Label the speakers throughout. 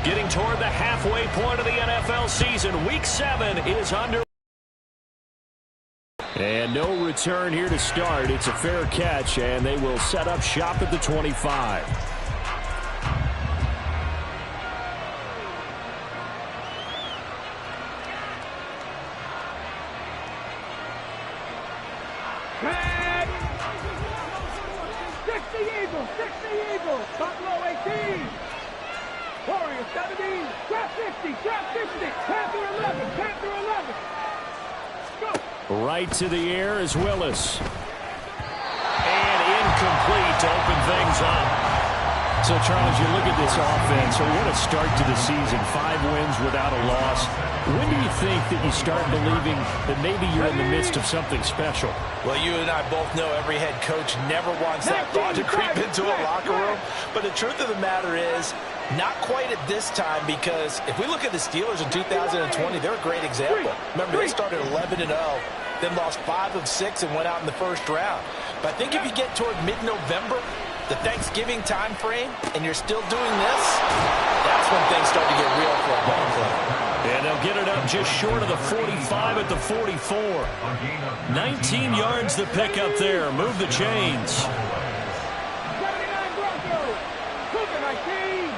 Speaker 1: Getting toward the halfway point of the NFL season. Week 7 is under. And no return here to start. It's a fair catch, and they will set up shop at the 25.
Speaker 2: Red! 60 Eagles, Buffalo 18. Warriors 17, trap 50, Panther 11, Panther 11. Go!
Speaker 1: Right to the air is Willis. And incomplete to open things up. So, Charles, you look at this offense, so what a start to the season. 5 wins without a loss. When do you think that you start believing that maybe you're in the midst of something special?
Speaker 3: Well, you and I both know every head coach never wants that thought to creep into a locker room. But the truth of the matter is, not quite at this time, because if we look at the Steelers in 2020, they're a great example. Remember, they started 11-0, then lost 5 of 6 and went out in the first round. But I think if you get toward mid-November, the Thanksgiving time frame, and you're still doing this, that's when things start to get real for a ball club.
Speaker 1: And they'll get it up just short of the 45 at the 44. 19 yards to pick up there. Move the chains.
Speaker 2: 79 Broncos, Cougar 19.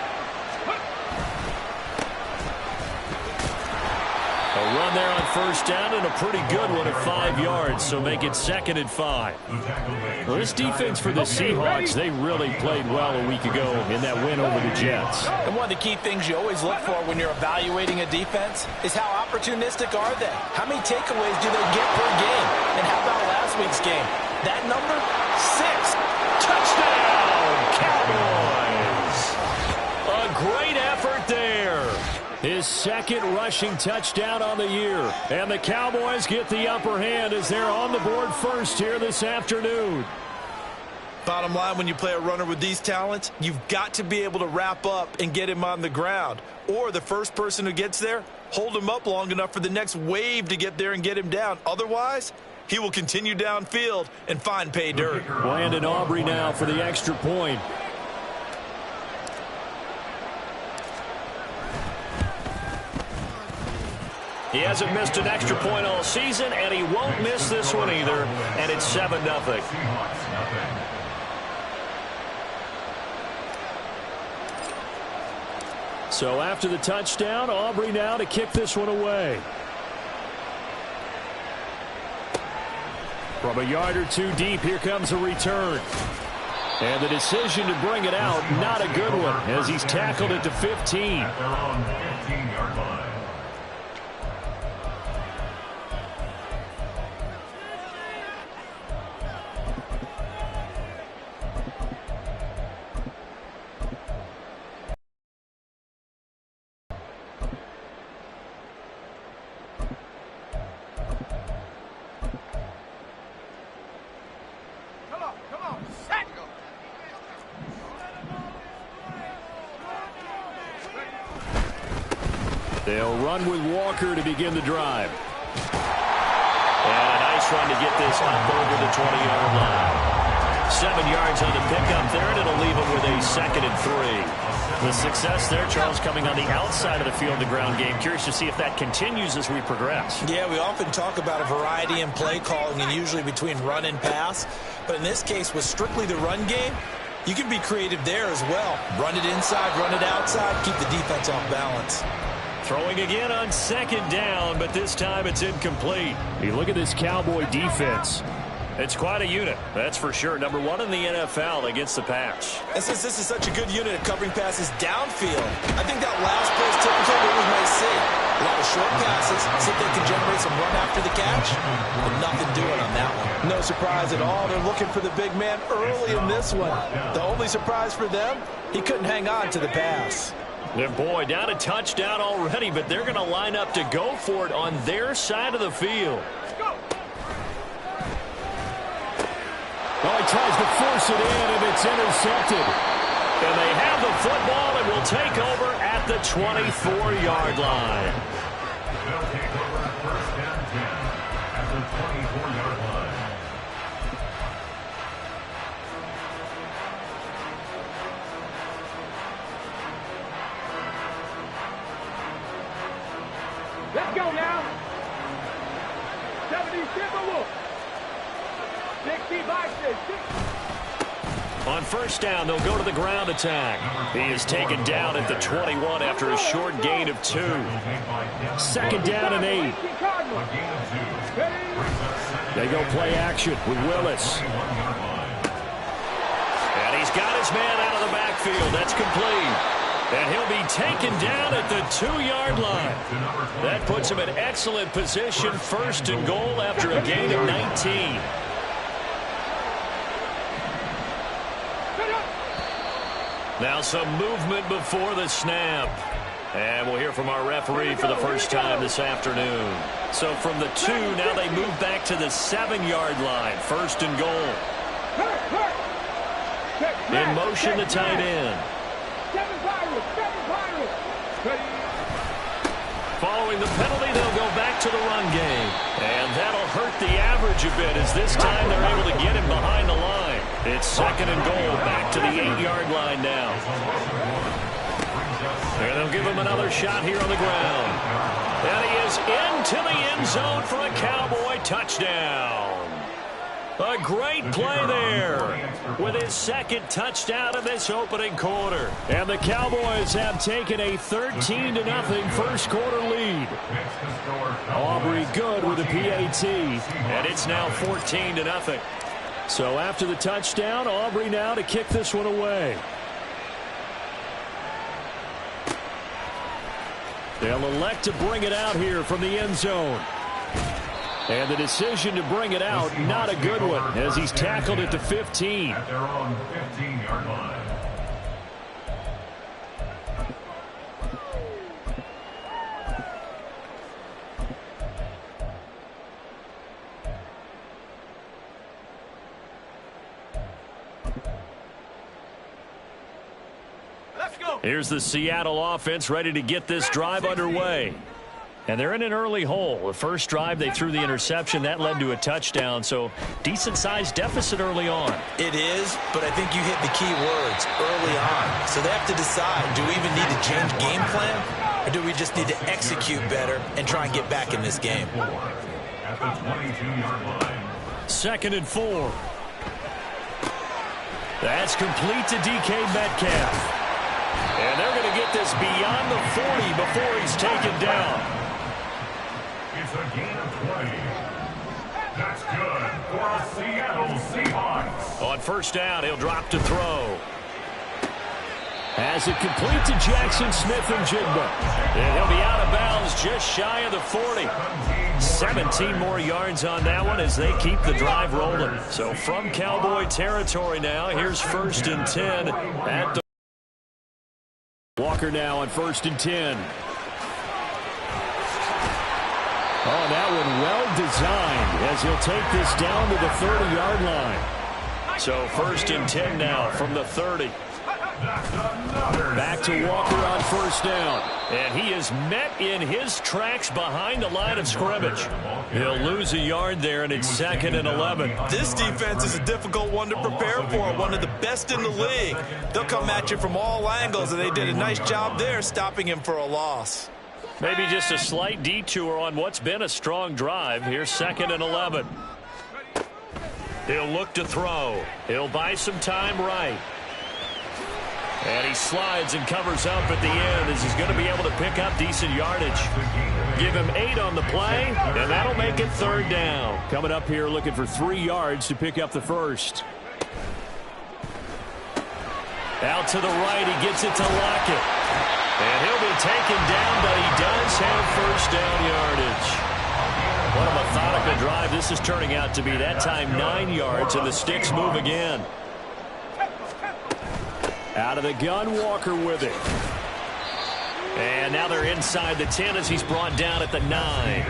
Speaker 1: A run there on first down and a pretty good one at 5 yards, so make it 2nd and 5. Well, this defense for the Seahawks, they really played well a week ago in that win over the Jets.
Speaker 3: And one of the key things you always look for when you're evaluating a defense is how opportunistic are they? How many takeaways do they get per game? And how about last week's game? That number? 6.
Speaker 1: Touchdown, Cowboys! A great effort there. His 2nd rushing touchdown on the year. And the Cowboys get the upper hand as they're on the board first here this afternoon.
Speaker 3: Bottom line, when you play a runner with these talents, you've got to be able to wrap up and get him on the ground. Or the first person who gets there, hold him up long enough for the next wave to get there and get him down. Otherwise, he will continue downfield and find pay dirt.
Speaker 1: Landon Aubrey now for the extra point. He hasn't missed an extra point all season, and he won't miss this one either, and it's 7-0. So after the touchdown, Aubrey now to kick this one away. From a yard or 2 deep, here comes a return. And the decision to bring it out, not a good one, as he's tackled it to 15. They'll run with Walker to begin the drive. And a nice run to get this up over the 20-yard line. 7 yards on the pickup there, and it'll leave him with a 2nd and 3. The success there, Charles, coming on the outside of the field, the ground game. Curious to see if that continues as we progress.
Speaker 3: Yeah, we often talk about a variety in play calling and usually between run and pass. But in this case, with strictly the run game, you can be creative there as well. Run it inside, run it outside, keep the defense off balance.
Speaker 1: Throwing again on 2nd down, but this time it's incomplete. You look at this Cowboy defense. It's quite a unit, that's for sure. Number 1 in the NFL against the pass.
Speaker 3: And since this is such a good unit at covering passes downfield, I think that last place typically we might see. A lot of short passes, see if they can generate some run after the catch, but nothing doing on that one. No surprise at all. They're looking for the big man early in this one. The only surprise for them, he couldn't hang on to the pass.
Speaker 1: And boy, down a touchdown already, but they're going to line up to go for it on their side of the field. Well, he tries to force it in, and it's intercepted. And they have the football and will take over at the 24-yard line. They'll take over first down 10 at the 24-yard line.
Speaker 2: Let's go now. 70 Timberwolves. 60 Vikings.
Speaker 1: On first down, they'll go to the ground attack. He is taken down at the 21 after a short gain of 2. Second down and 8. They go play action with Willis. And he's got his man out of the backfield. That's complete. And he'll be taken down at the 2-yard line. That puts him in excellent position, first and goal after a gain of 19. Now some movement before the snap. And we'll hear from our referee for the first time this afternoon. So from the 2, now they move back to the 7-yard line. First and goal. In motion, the tight end. Following the penalty, they'll go back to the run game. And that'll hurt the average a bit as this time they're able to get him behind the line. It's second and goal, back to the 8-yard line now. And they'll give him another shot here on the ground. And he is into the end zone for a Cowboy touchdown. A great play there with his second touchdown of this opening quarter. And the Cowboys have taken a 13-0 first quarter lead. Aubrey good with a PAT. And it's now 14-0. So after the touchdown, Aubrey now to kick this one away. They'll elect to bring it out here from the end zone. And the decision to bring it out, not a good one, as he's tackled at the 15.
Speaker 4: At their own 15-yard line.
Speaker 2: Let's go.
Speaker 1: Here's the Seattle offense ready to get this drive underway. And they're in an early hole. The first drive, they threw the interception. That led to a touchdown, so decent-sized deficit early on.
Speaker 3: It is, but I think you hit the key words early on. So they have to decide, do we even need to change game plan, or do we just need to execute better and try and get back in this game?
Speaker 4: At the 22-yard line.
Speaker 1: Second and 4. That's complete to DK Metcalf. And they're going to get this beyond the 40 before he's taken down.
Speaker 4: It's a gain of 20. That's good for a Seattle Seahawks.
Speaker 1: On first down, he'll drop to throw. Has it complete to Jackson Smith-Njigba. And he'll be out of bounds just shy of the 40. 17 more yards on that one as they keep the drive rolling. So from Cowboy territory now, here's first and 10 at the Walker now on first and 10. Oh, that one well designed as he'll take this down to the 30-yard line. So first and 10 now from the 30. Back to Walker on first down. And he is met in his tracks behind the line of scrimmage. He'll lose a yard there, and it's second and 11.
Speaker 3: This defense is a difficult one to prepare for, one of the best in the league. They'll come at you from all angles, and they did a nice job there stopping him for a loss.
Speaker 1: Maybe just a slight detour on what's been a strong drive. Here's second and 11. He'll look to throw. He'll buy some time right. And he slides and covers up at the end as he's going to be able to pick up decent yardage. Give him 8 on the play, and that'll make it third down. Coming up here looking for 3 yards to pick up the first. Out to the right, he gets it to Lockett. And he'll be taken down, but he does have first down yardage. What a methodical drive this is turning out to be. That time 9 yards, and the sticks move again. Out of the gun, Walker with it. And now they're inside the 10 as he's brought down at the 9.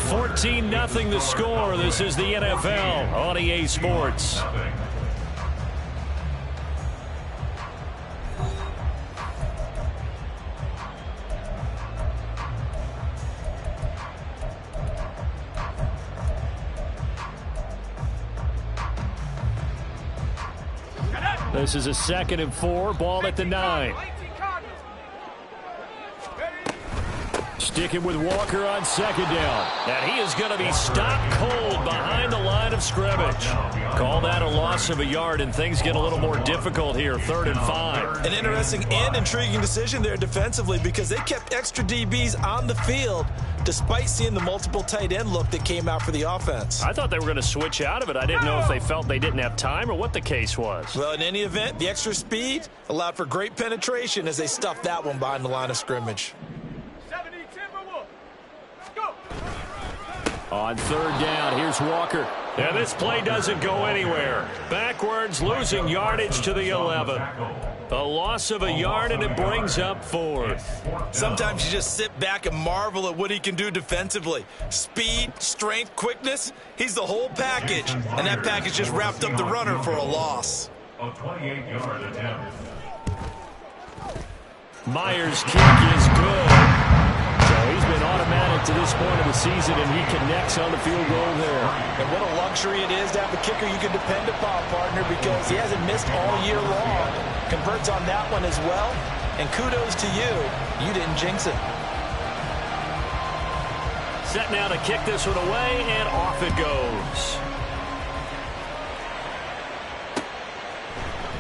Speaker 1: 14-0 the score. This is the NFL on EA Sports. This is a second and 4, ball at the 9. Sticking with Walker on second down. And he is going to be stopped cold behind the line of scrimmage. Call that a loss of a yard, and things get a little more difficult here, 3rd and 5.
Speaker 3: An interesting and intriguing decision there defensively because they kept extra DBs on the field despite seeing the multiple tight end look that came out for the offense.
Speaker 1: I thought they were going to switch out of it. I didn't know if they felt they didn't have time or what the case was.
Speaker 3: Well, in any event, the extra speed allowed for great penetration as they stuffed that one behind the line of scrimmage.
Speaker 1: On 3rd down, here's Walker. And this play doesn't go anywhere. Backwards, losing yardage to the 11. A loss of a yard, and it brings up 4th.
Speaker 3: Sometimes you just sit back and marvel at what he can do defensively. Speed, strength, quickness, he's the whole package. And that package just wrapped up the runner for a loss.
Speaker 4: A 28-yard attempt.
Speaker 1: Myers' kick is good. So he's been automatic to this point of the season, and he connects on the field goal there.
Speaker 3: And what a luxury it is to have a kicker you can depend upon, partner, because he hasn't missed all year long. Converts on that one as well. And kudos to you. You didn't jinx it.
Speaker 1: Set now to kick this one away, and off it goes.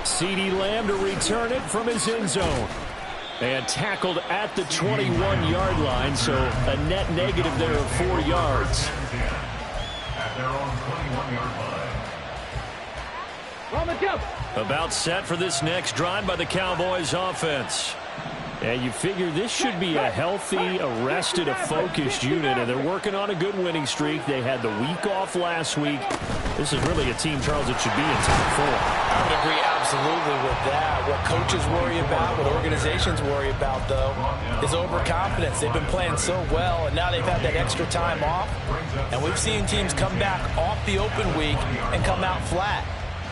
Speaker 1: CeeDee Lamb to return it from his end zone. And tackled at the 21-yard line, so a net negative there of 4 yards.
Speaker 4: At their own 21-yard line.
Speaker 1: About set for this next drive by the Cowboys offense. And you figure this should be a healthy, arrested, a focused unit, and they're working on a good winning streak. They had the week off last week. This is really a team, Charles, that should be in top 4.
Speaker 3: I would agree absolutely with that. What coaches worry about, what organizations worry about, though, is overconfidence. They've been playing so well, and now they've had that extra time off. And we've seen teams come back off the open week and come out flat.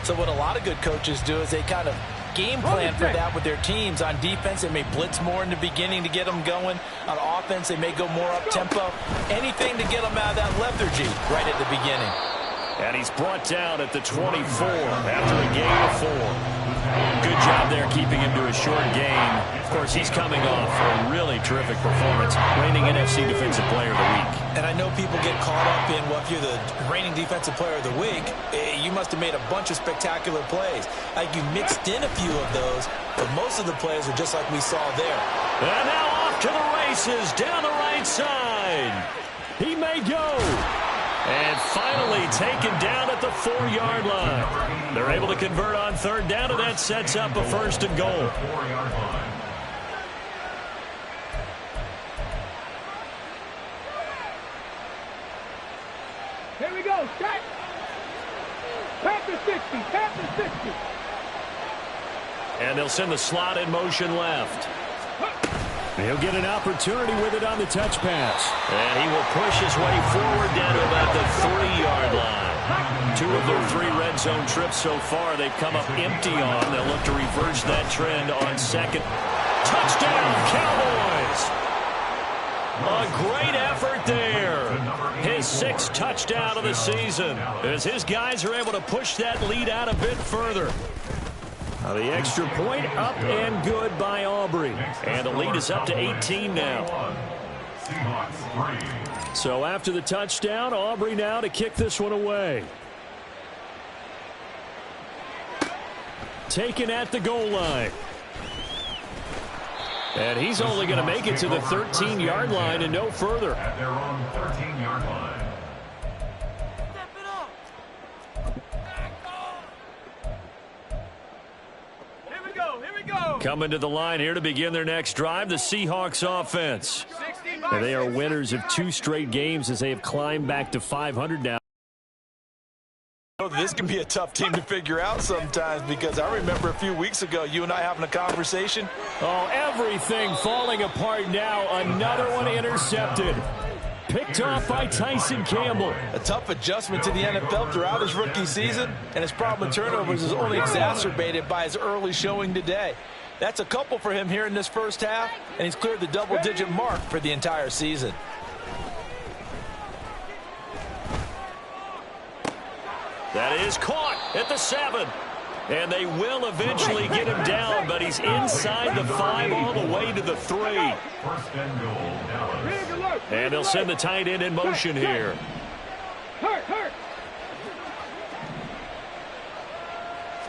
Speaker 3: So what a lot of good coaches do is they kind of game plan for that with their teams. On defense, they may blitz more in the beginning to get them going. On offense, they may go more up-tempo. Anything to get them out of that lethargy right at the beginning.
Speaker 1: And he's brought down at the 24 after a gain of 4. Good job there keeping him to a short gain. Of course, he's coming off a really terrific performance, reigning NFC Defensive Player of the Week.
Speaker 3: And I know people get caught up in, well, if you're the reigning Defensive Player of the Week, you must have made a bunch of spectacular plays. Like you mixed in a few of those, but most of the plays are just like we saw there.
Speaker 1: And now off to the races down the right side. He may go. And finally taken down at the 4-yard line. They're able to convert on 3rd down, and that sets up a 1st and goal.
Speaker 4: 4-yard line.
Speaker 2: Here we go, set. Panther 60, Panther 60.
Speaker 1: And they'll send the slot in motion left. He'll get an opportunity with it on the touch pass. And he will push his way forward down to about the 3-yard line. 2 of their 3 red zone trips so far they've come up empty on. They'll look to reverse that trend on 2nd. Touchdown, Cowboys! A great effort there. His 6th touchdown of the season as his guys are able to push that lead out a bit further. Now the extra point up and good by Aubrey. And the lead is up to 18 now. So after the touchdown, Aubrey now to kick this one away. Taken at the goal line. And he's only going to make it to the 13-yard line and no further.
Speaker 4: At their own 13-yard line.
Speaker 1: Coming to the line here to begin their next drive, the Seahawks offense. And they are winners of 2 straight games as they have climbed back to 500 now.
Speaker 3: This can be a tough team to figure out sometimes because I remember a few weeks ago you and I having a conversation.
Speaker 1: Oh, everything falling apart now. Another one intercepted. Picked off by Tyson Campbell.
Speaker 3: A tough adjustment to the NFL throughout his rookie season, and his problem with turnovers is only exacerbated by his early showing today. That's a couple for him here in this first half, and he's cleared the double-digit mark for the entire season.
Speaker 1: That is caught at the 7. And they will eventually get him down, but he's inside the 5 all the way to the 3.
Speaker 4: First and goal, Dallas.
Speaker 1: And they'll send the tight end in motion here.
Speaker 2: Hurt.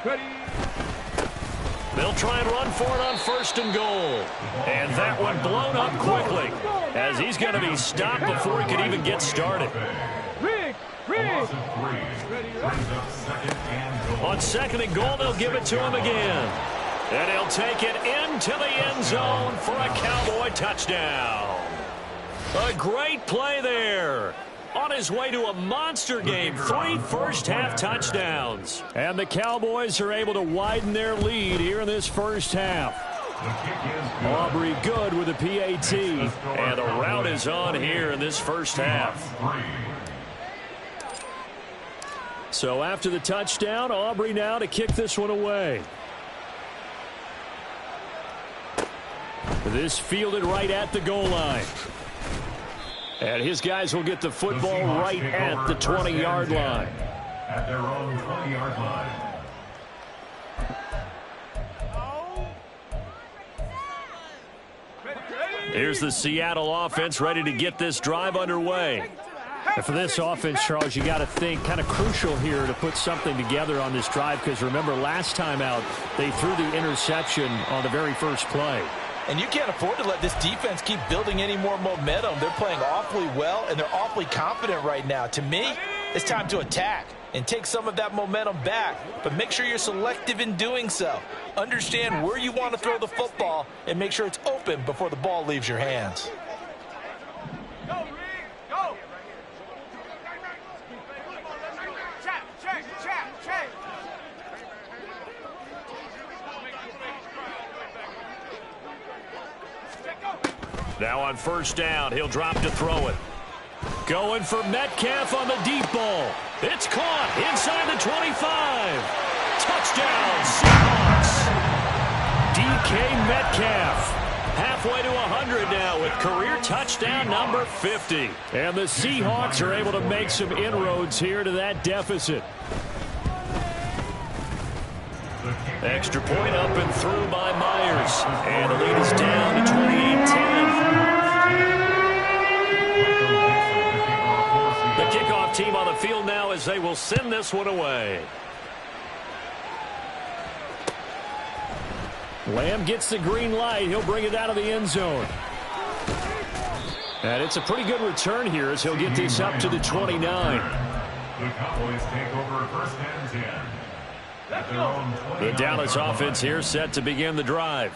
Speaker 2: Ready.
Speaker 1: They'll try and run for it on 1st and goal. And that one blown up quickly, as he's going to be stopped before he could even get started.
Speaker 2: Rig.
Speaker 1: On 2nd and goal, they'll give it to him again. And he'll take it into the end zone for a Cowboy touchdown. A great play there. On his way to a monster game, 3 first-half touchdowns. And the Cowboys are able to widen their lead here in this first half. Aubrey good with a PAT. And the route is on here in this first half. So after the touchdown, Aubrey now to kick this one away. This fielded right at the goal line. And his guys will get the football right at the 20-yard line.
Speaker 4: At their own 20-yard line.
Speaker 1: Here's the Seattle offense ready to get this drive underway. And for this offense, Charles, you got to think kind of crucial here to put something together on this drive, because remember last time out they threw the interception on the very first play.
Speaker 3: And you can't afford to let this defense keep building any more momentum. They're playing awfully well, and they're awfully confident right now. To me, it's time to attack and take some of that momentum back, but make sure you're selective in doing so. Understand where you want to throw the football and make sure it's open before the ball leaves your hands.
Speaker 1: Now on 1st down, he'll drop to throw it. Going for Metcalf on the deep ball. It's caught inside the 25. Touchdown, Seahawks. DK Metcalf. Halfway to 100 now with career touchdown number 50. And the Seahawks are able to make some inroads here to that deficit. Extra point up and through by Myers. And the lead is down to 28-10. The kickoff team on the field now as they will send this one away. Lamb gets the green light. He'll bring it out of the end zone. And it's a pretty good return here as he'll get this up to the 29.
Speaker 4: The Cowboys take over 1st and 10.
Speaker 1: The Dallas offense here set to begin the drive.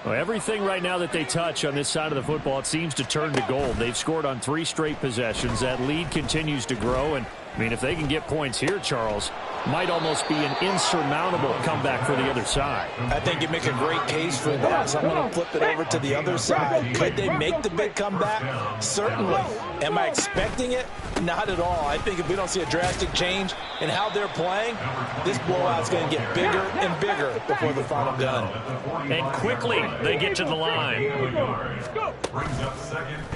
Speaker 1: Well, everything right now that they touch on this side of the football, it seems to turn to gold. They've scored on 3 straight possessions. That lead continues to grow. And, I mean, if they can get points here, Charles, might almost be an insurmountable comeback for the other side.
Speaker 3: I think you make a great case for that, so I'm going to flip it over to the other side. Could they make the big comeback? Certainly. Am I expecting it? Not at all. I think if we don't see a drastic change in how they're playing, this blowout's going to get bigger and bigger before the final gun.
Speaker 1: And quickly they get to the line.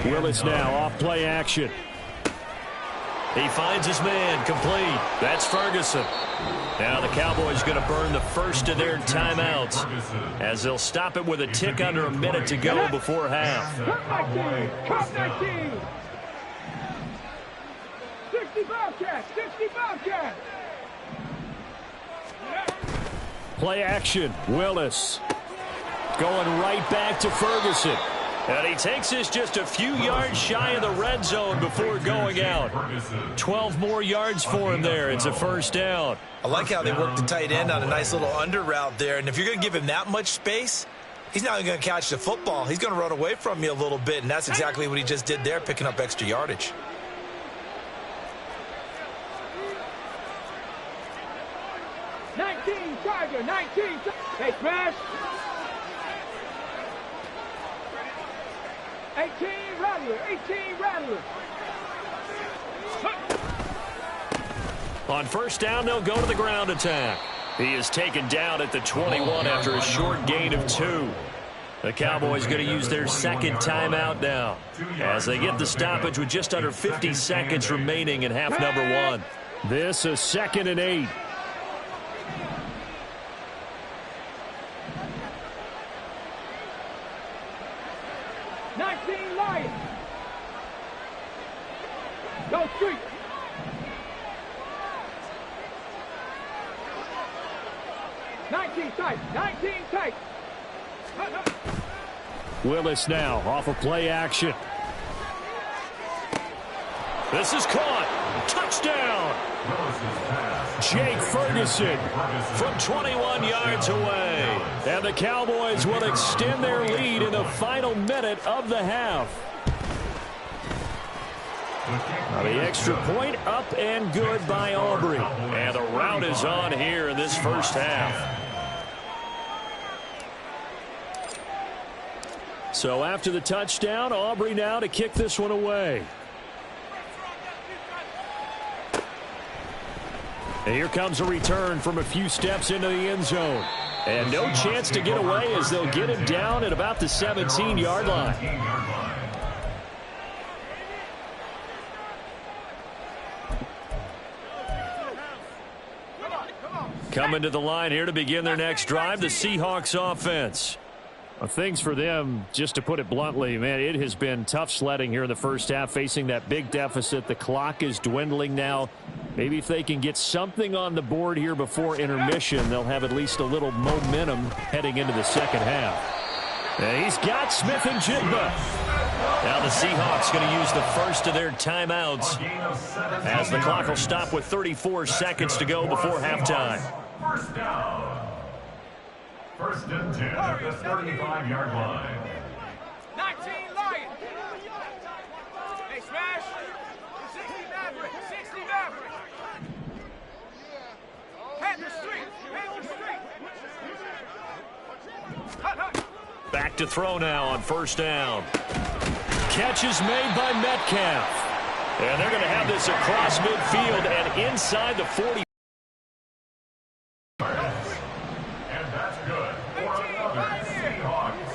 Speaker 1: Willis now off play action. He finds his man complete. That's Ferguson. Now the Cowboys going to burn the first of their timeouts as they'll stop it with a tick under a minute to go before half.
Speaker 2: Cut 19. 65 catch. 65 catch.
Speaker 1: Play action. Willis going right back to Ferguson. And he takes this just a few yards shy of the red zone before going out. 12 more yards for him there. It's a 1st down.
Speaker 3: I like how they work the tight end on a nice little under route there. And if you're going to give him that much space, he's not going to catch the football. He's going to run away from you a little bit, and that's exactly what he just did there, picking up extra yardage.
Speaker 2: Tiger, 19. Hey, smash. 18 Rattler, 18 Rattler.
Speaker 1: On 1st down, they'll go to the ground attack. He is taken down at the 21 after a short gain of 2. The Cowboys going to use their 2nd timeout now as they get the stoppage with just under 50 seconds remaining in half number 1. This is 2nd and 8.
Speaker 2: 19 Lions. Go street. Tight. 19 tight.
Speaker 1: Willis now off of play action. This is caught. Touchdown. Jake Ferguson from 21 yards away. And the Cowboys will extend their lead in the final minute of the half. Now the extra point up and good by Aubrey. And the rout is on here in this first half. So after the touchdown, Aubrey now to kick this one away. And here comes a return from a few steps into the end zone. And no chance to get away as they'll get him down at about the 17-yard line. Coming to the line here to begin their next drive, the Seahawks offense. Well, things for them, just to put it bluntly, man, it has been tough sledding here in the first half, facing that big deficit. The clock is dwindling now. Maybe if they can get something on the board here before intermission, they'll have at least a little momentum heading into the second half. And he's got Smith and Jigba. Now the Seahawks going to use the first of their timeouts as the clock will stop with 34 seconds to go before halftime.
Speaker 4: First down. First and 10 at the 35-yard line.
Speaker 2: 19 Lions. Hey, smash. 60 Maverick. 60 Maverick. Head the street. Head the street. Hut.
Speaker 1: Back to throw now on first down. Catch is made by Metcalf. And they're going to have this across midfield and inside the 40.
Speaker 4: And that's good for another Seahawks.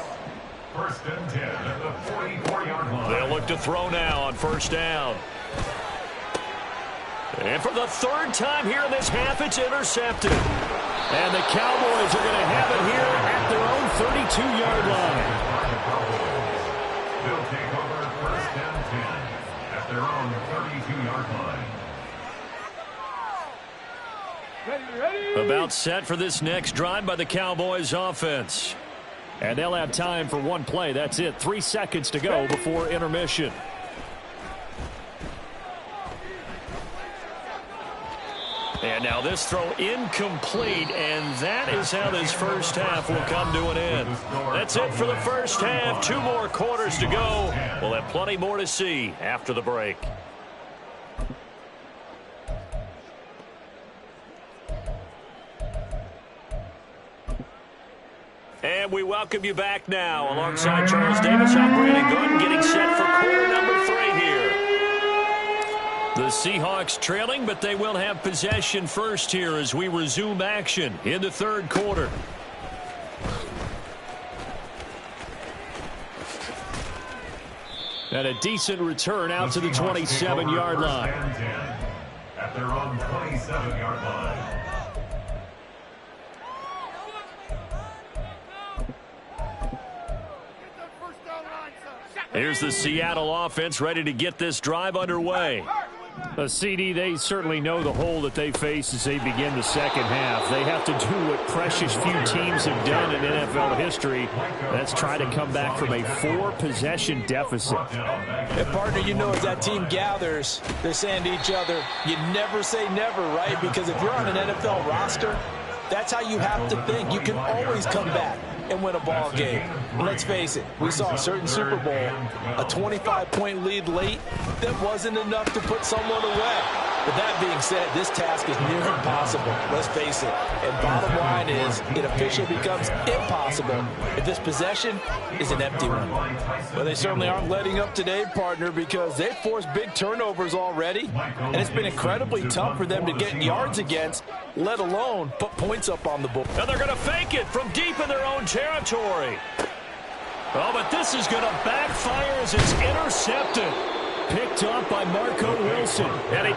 Speaker 4: First and 10 at the 44-yard line.
Speaker 1: They'll look to throw now on first down. And for the third time here in this half, it's intercepted. And the Cowboys are going to have it here at their own 32-yard line.
Speaker 4: They'll take over first and 10 at their own 32-yard line.
Speaker 2: Ready.
Speaker 1: About set for this next drive by the Cowboys offense. And they'll have time for one play. That's it. 3 seconds to go before intermission. And now this throw incomplete, and that is how this first half will come to an end. That's it for the first half. 2 more quarters to go. We'll have plenty more to see after the break. And we welcome you back now. Alongside Charles Davis, I'm Brandon Gordon, getting set for quarter number 3 here. The Seahawks trailing, but they will have possession first here as we resume action in the third quarter. And a decent return out to the 27-yard line.
Speaker 4: At their own 27-yard line.
Speaker 1: Here's the Seattle offense ready to get this drive underway. CD, they certainly know the hole that they face as they begin the second half. They have to do what precious few teams have done in NFL history. That's try to come back from a 4-possession deficit.
Speaker 3: And partner, you know, as that team gathers, they're saying to each other, you never say never, right? Because if you're on an NFL roster, that's how you have to think. You can always come back and win a ball game. And let's face it, we saw a certain Super Bowl, a 25-point lead late that wasn't enough to put someone away. But that being said, this task is near impossible. Let's face it. And bottom line is, it officially becomes impossible if this possession is an empty one. Well, they certainly aren't letting up today, partner, because they've forced big turnovers already. And it's been incredibly tough for them to get yards against, let alone put points up on the board.
Speaker 1: And they're going to fake it from deep in their own territory. Oh, but this is going to backfire as it's intercepted. Picked off by Marco Wilson. And